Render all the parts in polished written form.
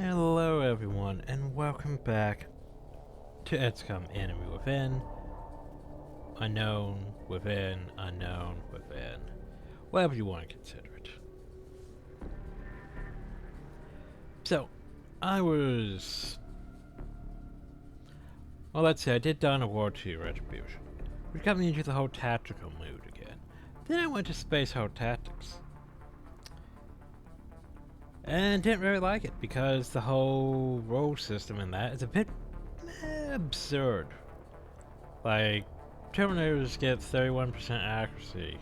Hello everyone, and welcome back to XCOM Enemy Within, Unknown Within, Unknown Within, whatever you want to consider it. So, let's see, I did Dawn of War 2 Retribution, which got me into the whole tactical mood again. Then I went to Space Hole Tactics. And didn't really like it because the whole role system in that is a bit absurd. Like, Terminators get 31% accuracy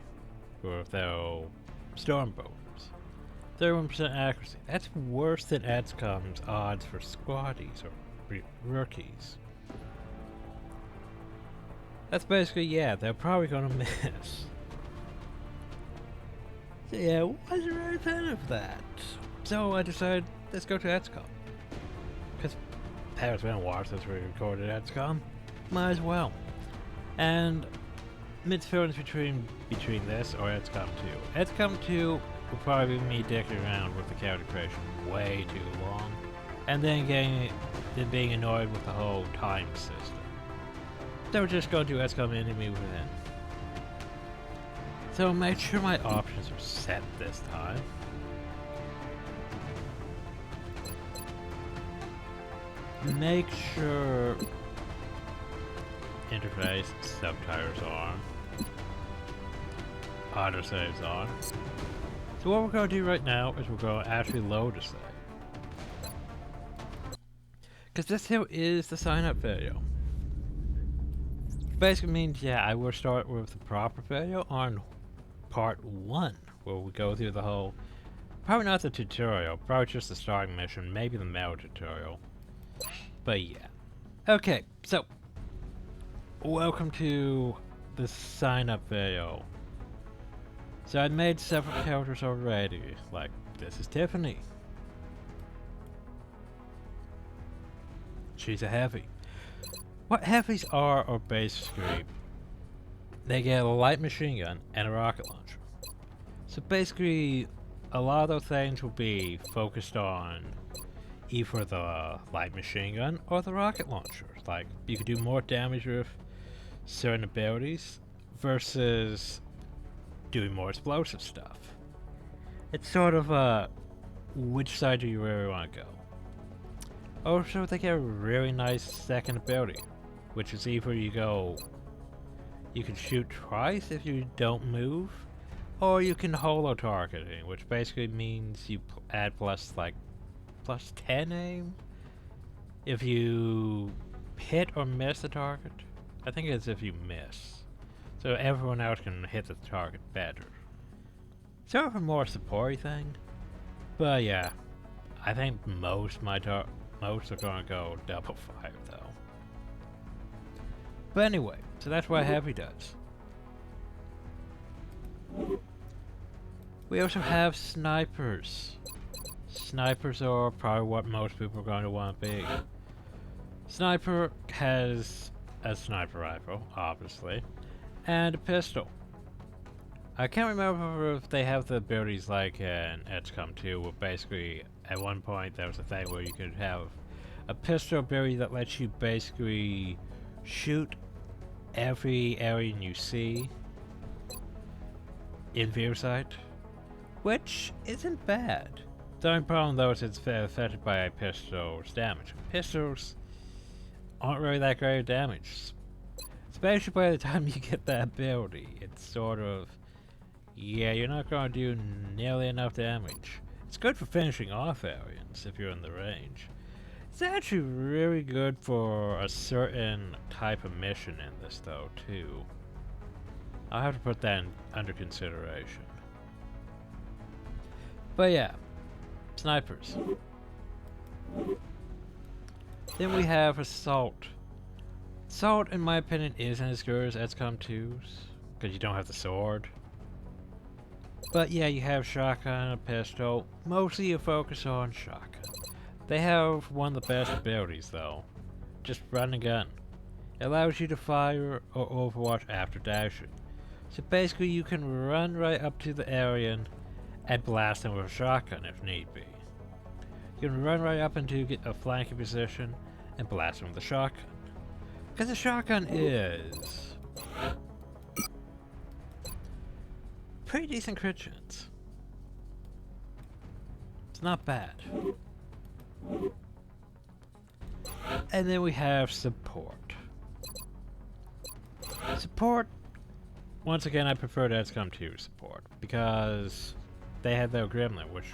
with their storm bombs. 31% accuracy. That's worse than XCOM's odds for squaddies or rookies. That's basically, yeah, they're probably gonna miss. So yeah, wasn't really a fan of that. So I decided, let's go to XCOM. Because it's been a while since we recorded XCOM. Might as well. And mixed feelings between this or XCOM 2. XCOM 2 will probably be me dicking around with the character creation way too long. And then being annoyed with the whole time system. So we're just going to XCOM Enemy Within. So make sure my options are set this time. Make sure interface subtitles on, autosaves on. So what we're going to do right now is we're going to actually load a save. Because this here is the sign up video. Basically means, yeah, I will start with the proper video on part 1, where we go through the whole, probably not the tutorial, probably just the starting mission, maybe the mail tutorial. But yeah. Okay, so welcome to the sign up video. So I made several characters already. Like, this is Tiffany. She's a heavy. What heavies are basically, they get a light machine gun and a rocket launcher. So basically, a lot of those things will be focused on either the light machine gun or the rocket launcher. Like, you could do more damage with certain abilities versus doing more explosive stuff. It's sort of which side do you really want to go? Also, they get a really nice second ability, which is either you can shoot twice if you don't move, or you can holo targeting, which basically means you add plus 10 aim if you hit or miss the target. I think it's if you miss, so everyone else can hit the target better. Sort of a more supporty thing, but yeah, I think most are gonna go double fire though. But anyway, so that's what heavy does. We also have snipers. Snipers are probably what most people are going to want to be. Sniper has a sniper rifle, obviously, and a pistol. I can't remember if they have the abilities like in XCOM 2, where basically at one point there was a thing where you could have a pistol ability that lets you basically shoot every alien you see in view sight, which isn't bad. The only problem though is it's affected by a pistol's damage. Pistols aren't really that great of damage, especially by the time you get that ability. It's sort of, yeah, you're not going to do nearly enough damage. It's good for finishing off aliens if you're in the range. It's actually really good for a certain type of mission in this though too. I'll have to put that under consideration. But yeah, snipers. Then we have Assault. Assault, in my opinion, isn't as good as XCOM 2's, because you don't have the sword. But yeah, you have shotgun and a pistol. Mostly you focus on shotgun. They have one of the best abilities though. Just run and gun. It allows you to fire or overwatch after dashing. So basically you can run right up to the alien and blast them with a shotgun if need be. You can run right up into a flanking position and blast them with the shotgun. Because the shotgun is pretty decent crit chance. It's not bad. And then we have support. Support, once again, I prefer the XCOM 2 support because they had their gremlin, which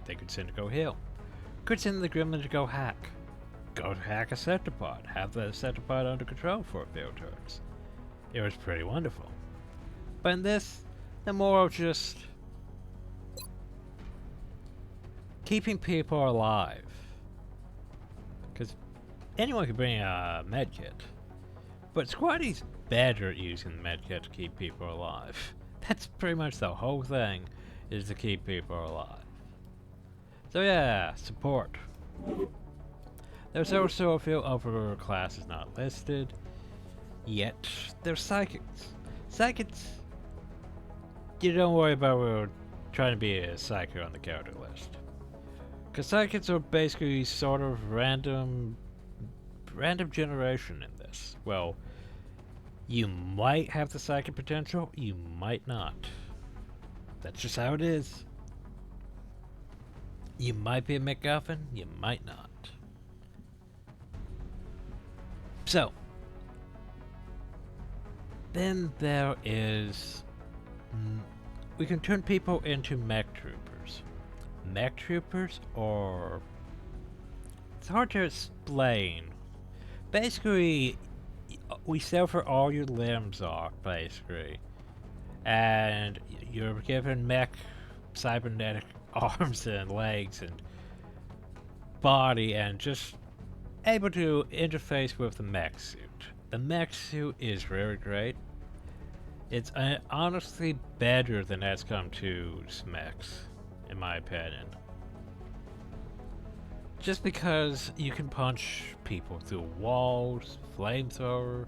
they could send to go heal. Could send the gremlin to go hack. Go hack a Septipod. Have the Septipod under control for a few turns. It was pretty wonderful. But in this, they're more of just keeping people alive. Because anyone can bring a medkit. But Squaddy's better at using the medkit to keep people alive. That's pretty much the whole thing, is to keep people alive. So yeah, support. There's also a few other classes not listed yet. There's psychics. Psychics, you don't worry about trying to be a psychic on the character list. Because psychics are basically sort of random generation in this. Well, you might have the psychic potential, you might not. That's just how it is. You might be a MacGuffin, you might not. So, then there is... we can turn people into mech troopers. Mech troopers are... it's hard to explain. Basically, we sever all your limbs off, basically. And you're given mech cybernetic arms and legs and body and just able to interface with the mech suit. The mech suit is very great. It's honestly better than XCOM 2's mechs, in my opinion. Just because you can punch people through walls, flamethrower,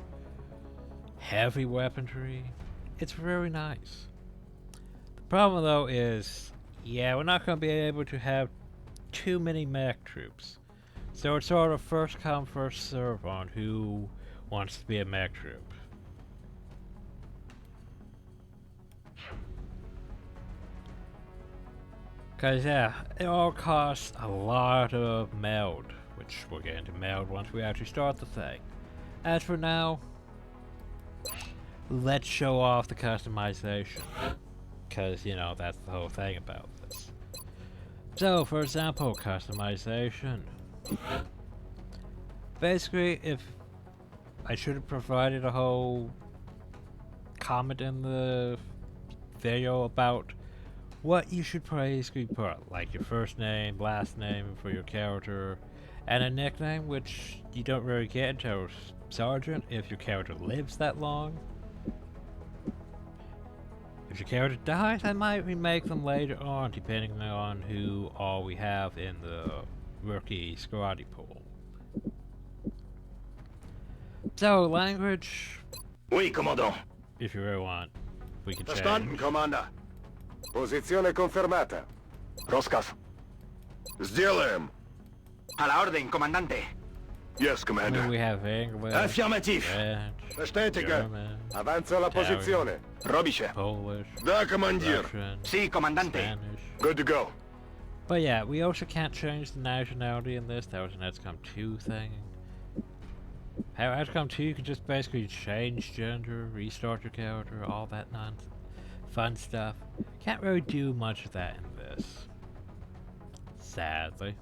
heavy weaponry. It's very nice. The problem though is, yeah, we're not going to be able to have too many mech troops. So it's sort of first come, first serve on who wants to be a mech troop. Cause yeah, it all costs a lot of meld, which we'll get into meld once we actually start the thing. As for now, let's show off the customization. Cause, you know, that's the whole thing about this. So, for example, customization. Basically, if I should have provided a whole comment in the video about what you should basically put, like your first name, last name for your character, and a nickname, which you don't really get until Sergeant if your character lives that long. If your character dies, I might remake them later on, depending on who all we have in the rookie squaddy pool. So, language... Oui, commandant. If you really want, we can change. Verstanden, Commander. Posizione confermata. Rozkaz. Сделаем. A la orden, comandante. Yes, Commander. I mean, we have English, Affirmativ. French, Bestätige. German, Avanza la Italian, posizione. Robisce. Polish, Da, Commandier. Russian, Si, comandante. Spanish. Good to go. But yeah, we also can't change the nationality in this. That was an XCOM 2 thing. How XCOM 2 you can just basically change gender, restart your character, all that nonsense. Fun stuff. Can't really do much of that in this. Sadly.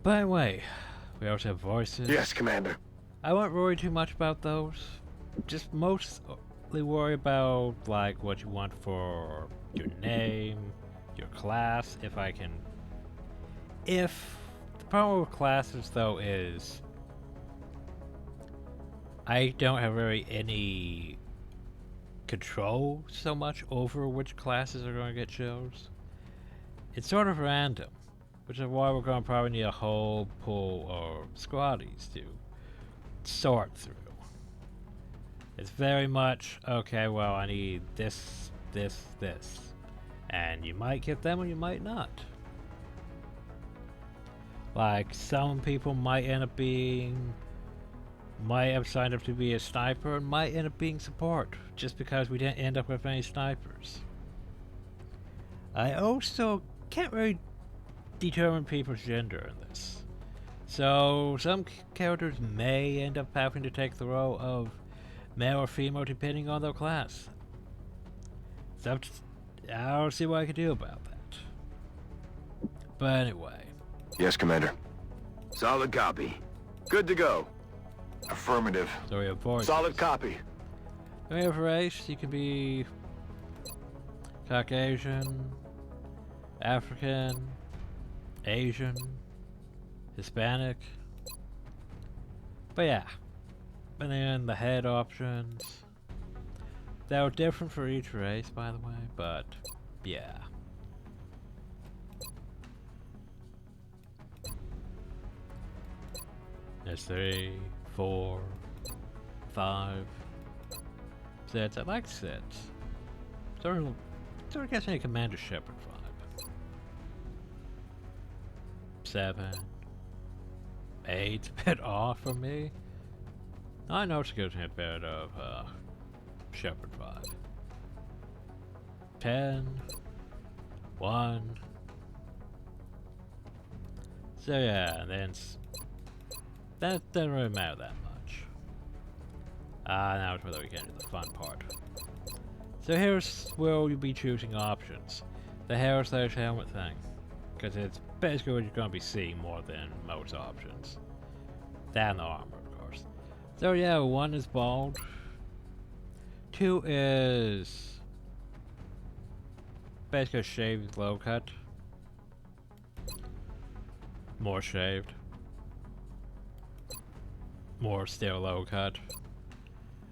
But anyway, we also have voices. Yes, Commander. I won't worry too much about those. Just mostly worry about like what you want for your name, your class, if I can... If... The problem with classes though is... I don't have really any control so much over which classes are going to get chose. It's sort of random, which is why we're going to probably need a whole pool of squaddies to sort through. It's very much, okay, well, I need this, this, this. And you might get them or you might not. Like, some people might end up have signed up to be a sniper and might end up being support, just because we didn't end up with any snipers. I also can't really determine people's gender in this. So, some characters may end up having to take the role of male or female depending on their class. So, I don't see what I can do about that. But anyway. Yes, Commander. Solid copy. Good to go. Affirmative. So we have voices. Solid copy. Then we have race. You can be Caucasian, African, Asian, Hispanic. But yeah. And then the head options. They are different for each race, by the way, but yeah. There's 3, 4, 5 sets. I like sets. Sort of gets me a Commander Shepard vibe. 7, 8, a bit off for me. I know it's gives me a bit of Shepard vibe. 10, 1. So yeah, and then that doesn't really matter that much. Now it's whether we get into the fun part. So here's where you'll be choosing options. The hair/helmet thing. Because it's basically what you're going to be seeing more than most options. That and the armor, of course. So yeah, 1 is bald. 2 is basically a shaved low cut. More shaved. More still low cut.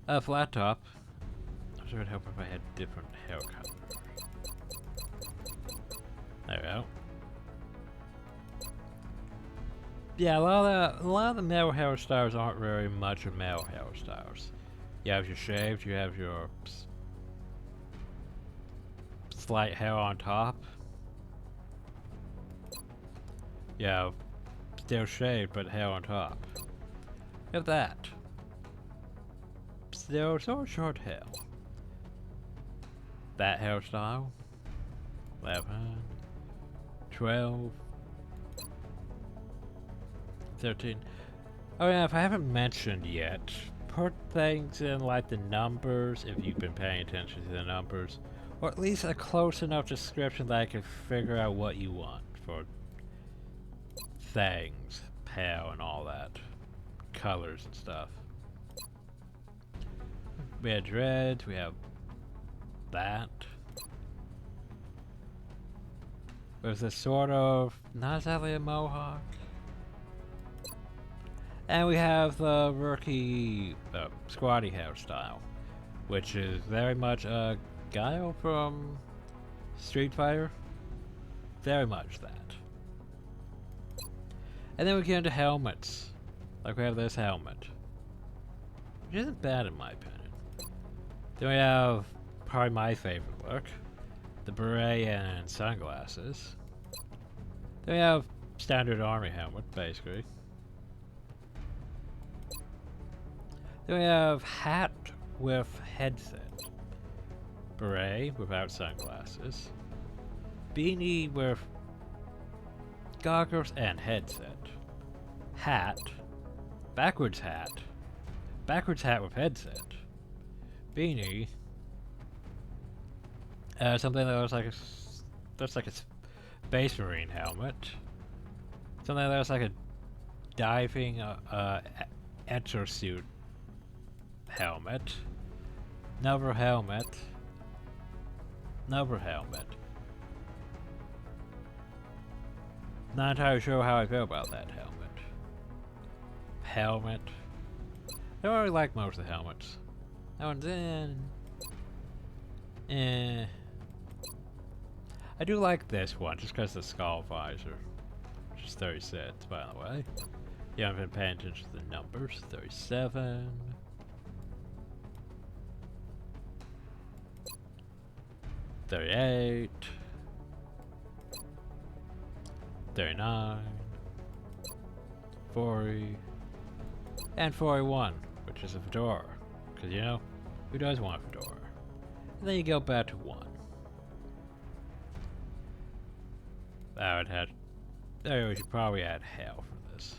A flat top. I'm sure it'd help if I had different hair colors. There we go. Yeah, a lot of the male hairstyles aren't very much of male hairstyles. You have your shaved, you have your slight hair on top. You have still shaved but hair on top. You have that. Still sort of short hair. That hairstyle. 11, 12, 13. Oh yeah, if I haven't mentioned yet, put things in like the numbers if you've been paying attention to the numbers, or at least a close enough description that I can figure out what you want for things, pale and all that, colors and stuff. We have dreads, we have that. There's a sort of, not exactly a mohawk. And we have the rookie squatty hairstyle, which is very much a Guile from Street Fighter. Very much that. And then we get into helmets. Like we have this helmet, which isn't bad in my opinion. Then we have probably my favorite look, the beret and sunglasses. Then we have standard army helmet, basically. Then we have hat with headset. Beret without sunglasses. Beanie with goggles and headset. Hat. Backwards hat. Backwards hat with headset. Beanie. Something that looks like a Space Marine helmet. Something that looks like a diving exosuit helmet. Another helmet. Another helmet. Not entirely sure how I feel about that helmet. Helmet. I don't really like most of the helmets. That one's in. I do like this one, just because the skull visor. Which is 36, by the way. You haven't been paying attention to the numbers. 37. 38. 39. 40, and 41, which is a fedora. Because, you know, who does want a fedora? And then you go back to 1. I would have... There, we should probably add hair for this.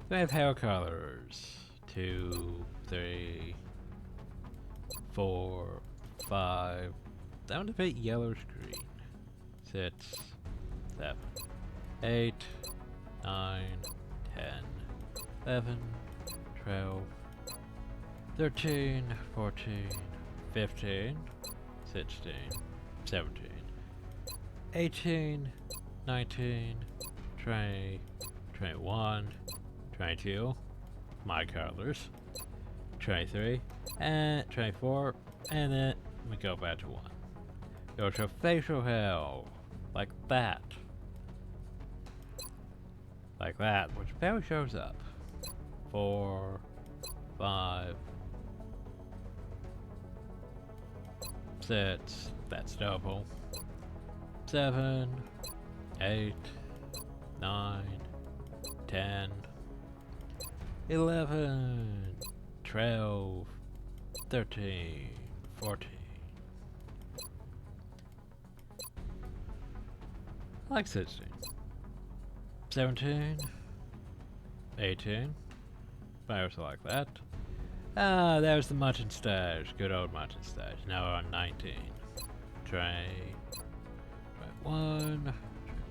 We have hair colors. 2, 3, 4, 5. That one's a bit yellowish green. 6, 7, 8, 9, 10, 11, 12, 13, 14, 15, 16, 17, 18, 19, 20, 21, 22, my colors, 23, and 24, and then we go back to 1. Go to facial hair, like that. Like that, which barely shows up. 4, 5, 6, that's double. 7, 8, 9, 10, 11, 12, 13, 14. I like 16. 17, 18. I also like that. Ah, there's the mutton stash. Good old mutton stash. Now we're on 19. Try 1,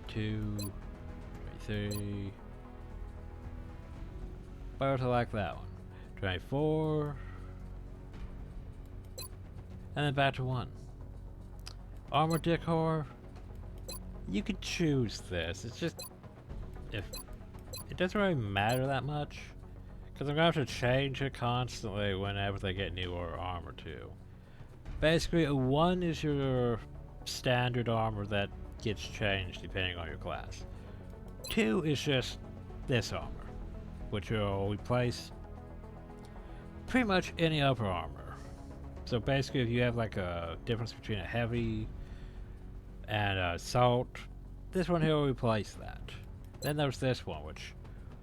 2, 3. I also like that one. Try 4. And then back to 1. Armor decor. You could choose this. It's just... if it doesn't really matter that much. Because I'm going to have to change it constantly whenever they get newer armor too. Basically, a 1 is your standard armor that gets changed depending on your class. 2 is just this armor, which will replace pretty much any other armor. So basically, if you have like a difference between a heavy and a assault, this one here will replace that. Then there's this one, which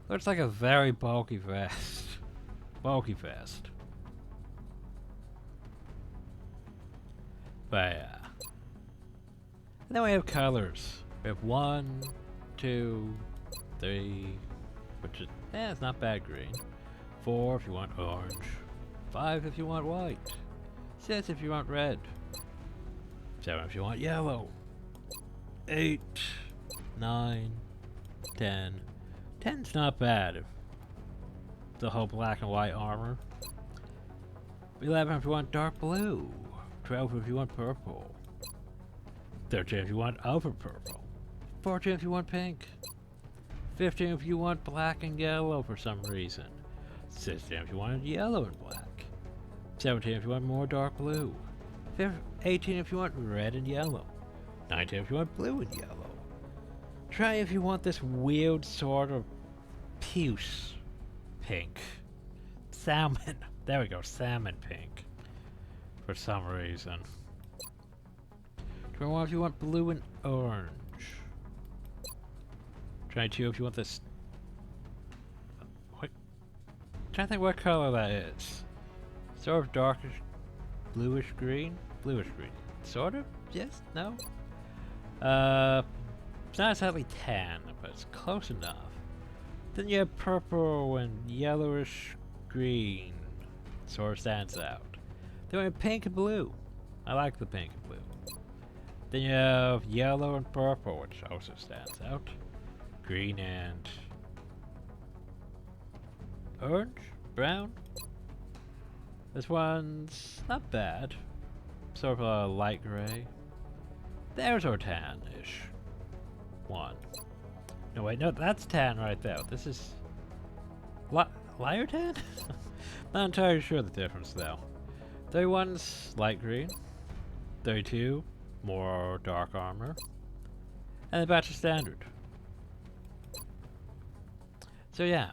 looks like a very bulky vest. Bulky vest. But yeah. And then we have colors. We have 1, 2, 3, which is, it's not bad green. 4 if you want orange. 5 if you want white. 6 if you want red. 7 if you want yellow. 8, 9, 10. 10's not bad. If the whole black and white armor. 11 if you want dark blue. 12 if you want purple. 13 if you want over purple. 14 if you want pink. 15 if you want black and yellow for some reason. 16 if you want yellow and black. 17 if you want more dark blue. 18 if you want red and yellow. 19 if you want blue and yellow. Try if you want this weird sort of puce pink. Salmon. There we go, salmon pink. For some reason. 21 if you want blue and orange. 22 if you want this... what? I'm trying to think what color that is. Sort of darkish bluish green? Bluish green. Sort of? Yes? No? It's not exactly tan, but it's close enough. Then you have purple and yellowish green. Sort of stands out. Then we have pink and blue. I like the pink and blue. Then you have yellow and purple, which also stands out. Green and orange? Brown? This one's not bad. Sort of a light gray. There's our tan-ish one. No wait, no, that's tan right there. This is lighter tan? Not entirely sure the difference though. 31's light green. 32, more dark armor. And the batch of standard. So yeah.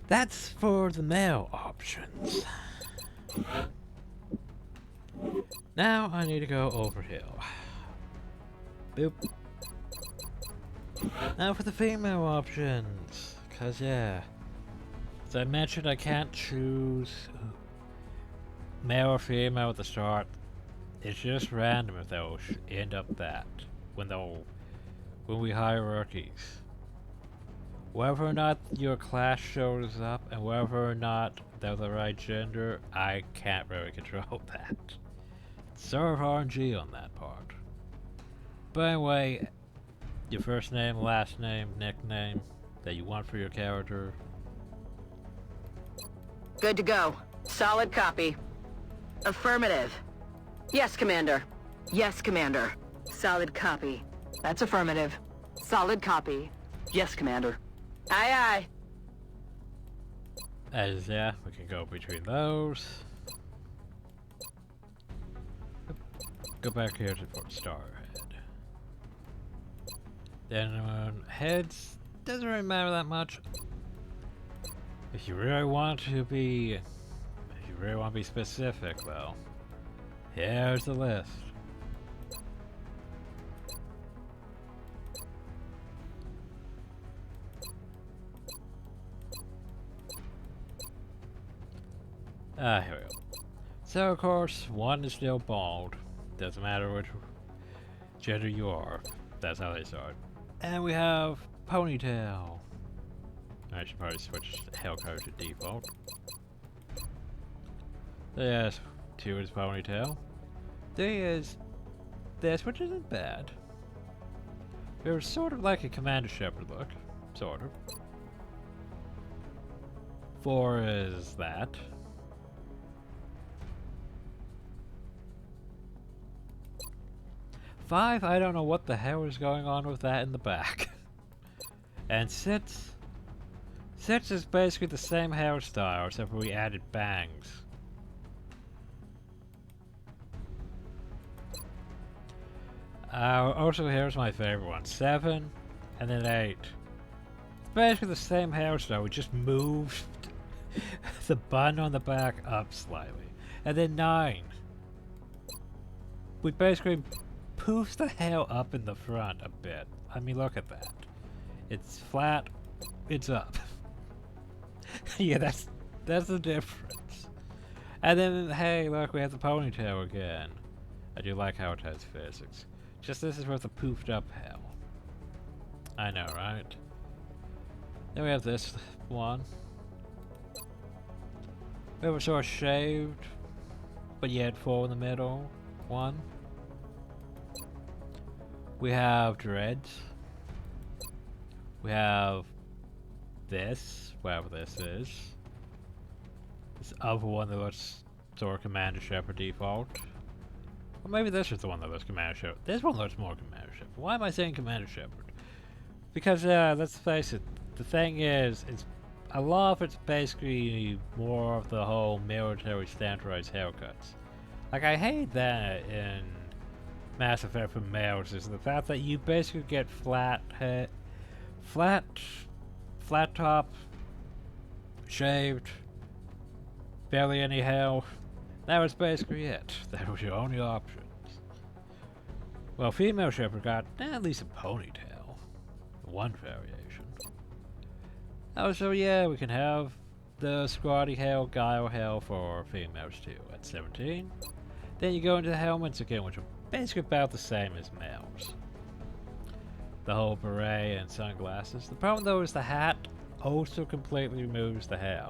That's for the male options. Now I need to go over here. Boop. Now for the female options, cause yeah, as I mentioned, I can't choose male or female at the start. It's just random if they'll end up that when we hierarchies. Whether or not your class shows up and whether or not they're the right gender, I can't really control that. Sort of RNG on that part. But anyway, your first name, last name, nickname that you want for your character. Good to go. Solid copy. Affirmative. Yes, Commander. Yes, Commander. Solid copy. That's affirmative. Solid copy. Yes, Commander. Aye, aye. As yeah, we can go between those. Go back here to Starhead. Then heads doesn't really matter that much. If you really want to be specific though, here's the list. Here we go. So of course, one is still bald. Doesn't matter which gender you are. That's how they start. And we have ponytail. I should probably switch hair color to default. Yes, 2 is ponytail. 3 is this, which isn't bad. It was sort of like a Commander Shepard look. Sort of. 4 is that. 5, I don't know what the hell is going on with that in the back. And 6 is basically the same hairstyle, except for we added bangs. Also, here's my favorite one. 7, and then 8. It's basically the same hairstyle, we just moved the bun on the back up slightly. And then 9. We basically poofs the hair up in the front a bit. I mean, look at that. It's flat, it's up. Yeah, that's the difference. And then, hey, look, we have the ponytail again. I do like how it has physics. Just this is with the poofed up hair. I know, right? Then we have this one. We have a sort of shaved, but yet full in the middle one. We have dreads. We have this, whatever this is. This other one that looks sort of Commander Shepard default. Or maybe this is the one that looks Commander Shepard. This one looks more Commander Shepard. Why am I saying Commander Shepard? Because, let's face it, the thing is, a lot of it's basically more of the whole military standardized haircuts. Like, I hate that in Mass Effect for males, is the fact that you basically get flat top, shaved, barely any hair. That was basically it. That was your only options. Well, female Shepard got at least a ponytail. One variation. Oh, so yeah, we can have the squatty hair, guile hair for females too at 17. Then you go into the helmets again, which are basically about the same as males. The whole beret and sunglasses. The problem though is the hat also completely removes the hair.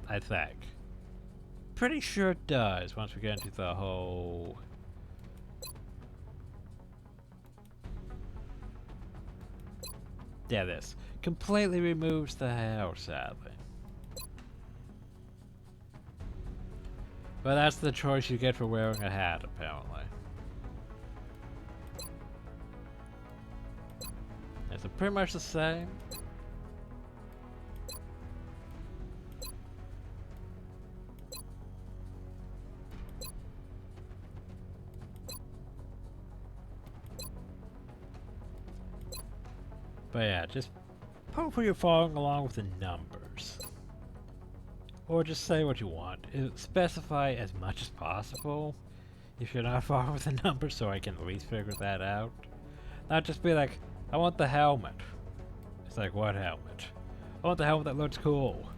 I think. Pretty sure it does once we get into the whole... Yeah, this. Completely removes the hair, sadly. But that's the choice you get for wearing a hat, apparently. It's pretty much the same. But yeah, just hopefully you're following along with the numbers. Or just say what you want. Specify as much as possible if you're not following with the numbers so I can at least figure that out. Not just be like, I want the helmet. It's like, what helmet? I want the helmet that looks cool.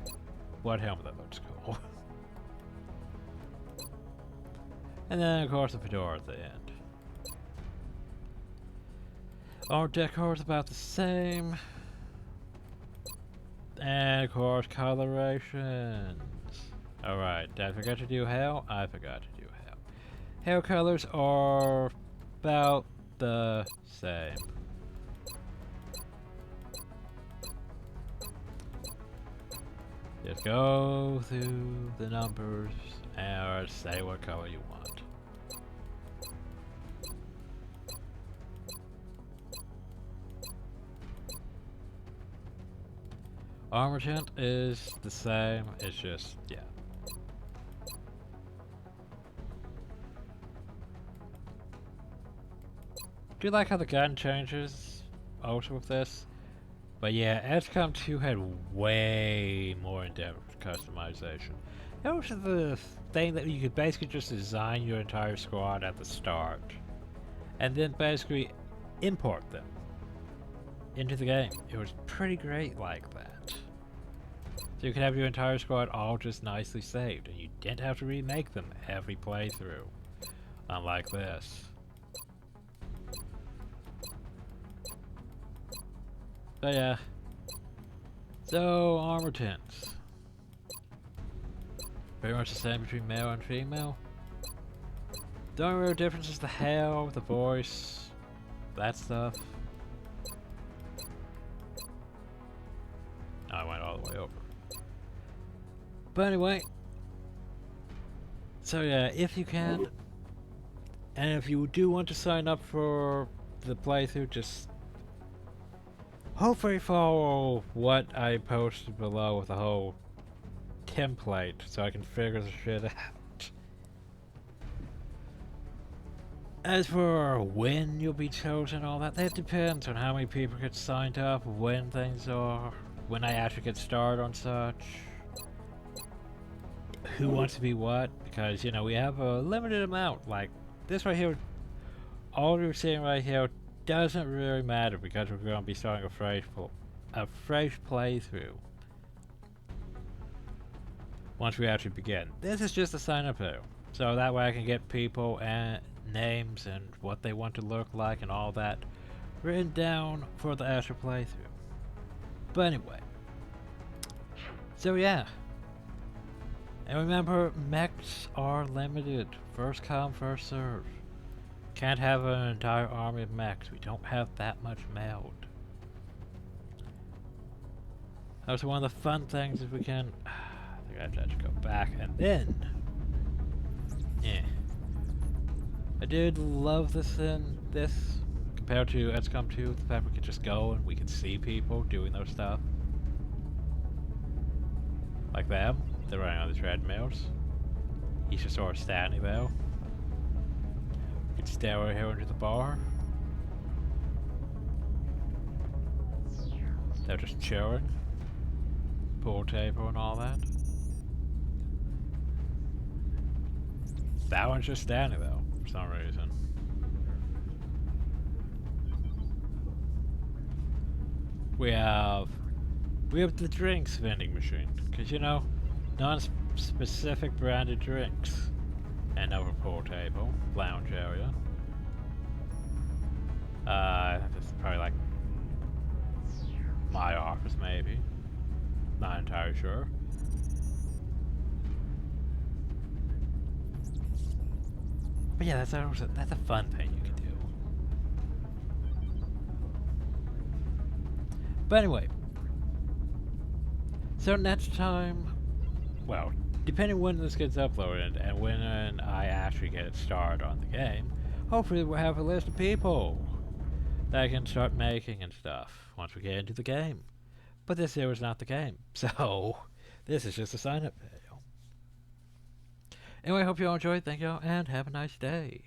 What helmet that looks cool? And then, of course, the fedora at the end. Our decor is about the same. And, of course, colorations. Alright, did I forget to do hair? I forgot to do hair. Hair colors are about the same. Just go through the numbers and say what color you want. Armor tint is the same, it's just, yeah. Do you like how the gun changes also with this? But yeah, XCOM 2 had way more in-depth customization. That was the thing that you could basically just design your entire squad at the start. And then basically import them into the game. It was pretty great like that. So you could have your entire squad all just nicely saved, and you didn't have to remake them every playthrough. Unlike this. But yeah. So, armor tints. Pretty much the same between male and female. The only real difference is the hair, the voice, that stuff. I went all the way over. But anyway. So yeah, if you can, and if you do want to sign up for the playthrough, just hopefully follow what I posted below with the whole template so I can figure the shit out. As for when you'll be chosen, all that depends on how many people get signed up, when things are, when I actually get started on such, who wants to be what, because, you know, we have a limited amount. Like, this right here, all you're seeing right here doesn't really matter because we're going to be starting a fresh playthrough once we actually begin. This is just a sign up here, so that way I can get people and names and what they want to look like and all that written down for the actual playthrough. But anyway, so yeah, and remember, mechs are limited. First come, first serve. Can't have an entire army of mechs. We don't have that much meld. Also, one of the fun things is we can... I think I have to go back and then... Yeah. I did love this compared to XCOM 2, the fact we could just go and we could see people doing their stuff. Like them. They're running on the treadmills. He's just sort of standing there. We could stare right here into the bar. They're just chilling. Pool table and all that. That one's just standing though, for some reason. We have the drinks vending machine, because you know, non-specific branded drinks. Another pool table, lounge area. This is probably like my office, maybe. Not entirely sure. But yeah, that's a fun thing you can do. But anyway, so next time, well, depending when this gets uploaded and when I actually get it started on the game, hopefully we'll have a list of people that I can start making and stuff once we get into the game. But this here is not the game, so this is just a sign-up video. Anyway, I hope you all enjoyed, thank you all, and have a nice day.